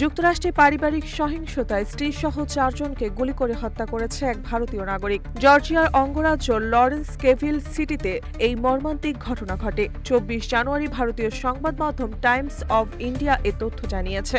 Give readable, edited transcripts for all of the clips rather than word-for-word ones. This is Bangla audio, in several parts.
যুক্তরাষ্ট্রে পারিবারিক সহিংসতায় স্ত্রীসহ 4 জনকে গুলি করে হত্যা করেছে এক ভারতীয় নাগরিক। জর্জিয়ার অঙ্গরাজ্য লরেন্স কেভিল সিটিতে এই মর্মান্তিক ঘটনা ঘটে। 24 জানুয়ারি ভারতীয় সংবাদ মাধ্যম টাইমস অব ইন্ডিয়া এ তথ্য জানিয়েছে।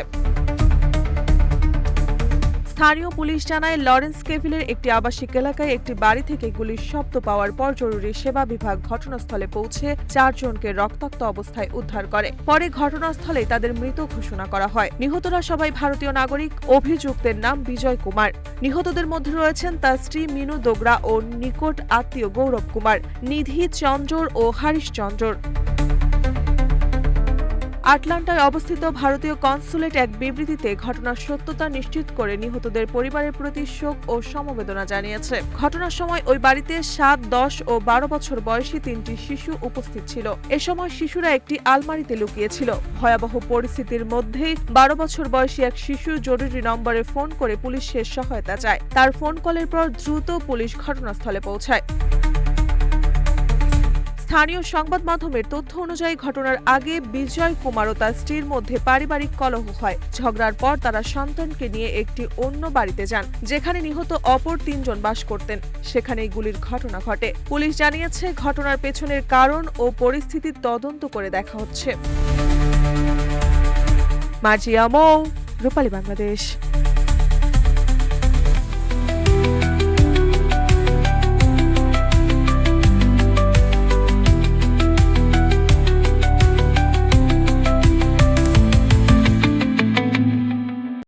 স্থানীয় পুলিশ জানায়, লরেন্স কেভিলের একটি আবাসিক এলাকায় একটি বাড়ি থেকে গুলির শব্দ পাওয়ার পর জরুরি সেবা বিভাগ ঘটনাস্থলে পৌঁছে 4 জনকে রক্তাক্ত অবস্থায় উদ্ধার করে। পরে ঘটনাস্থলেই তাদের মৃত ঘোষণা করা হয়। নিহতরা সবাই ভারতীয় নাগরিক। অভিযুক্তের নাম বিজয় কুমার। নিহতদের মধ্যে রয়েছেন তার স্ত্রী মিনু দোগরা ও নিকট আত্মীয় গৌরব কুমার, নিধি চঞ্জর ও হারিশ চঞ্জর। আটলান্টায় অবস্থিত ভারতীয় কনসুলেট এক বিবৃতিতে ঘটনার সত্যতা নিশ্চিত করে নিহতদের পরিবারের প্রতি শোক ও সমবেদনা জানিয়েছে। ঘটনার সময় ওই বাড়িতে 7, 10 ও 12 বছর বয়সী 3টি শিশু উপস্থিত ছিল। এ সময় শিশুরা একটি আলমারিতে লুকিয়েছিল। ভয়াবহ পরিস্থিতির মধ্যেই 12 বছর বয়সী এক শিশু জরুরি নম্বরে ফোন করে পুলিশের সহায়তা চায়। তার ফোন কলের পর দ্রুত পুলিশ ঘটনাস্থলে পৌঁছায়। স্থানীয় সংবাদ মাধ্যমের তথ্য অনুযায়ী ঘটনার আগে বিজয় কুমার ও তার স্ত্রীর মধ্যে পারিবারিক কলহ হয়। ঝগড়ার পর তারা সন্তানকে নিয়ে একটি অন্য বাড়িতে যান, যেখানে নিহত অপর 3 জন বাস করতেন। সেখানেই গুলির ঘটনা ঘটে। পুলিশ জানিয়েছে, ঘটনার পেছনের কারণ ও পরিস্থিতির তদন্ত করে দেখা হচ্ছে। মার্জিয়া মৌ, রূপালী বাংলাদেশ।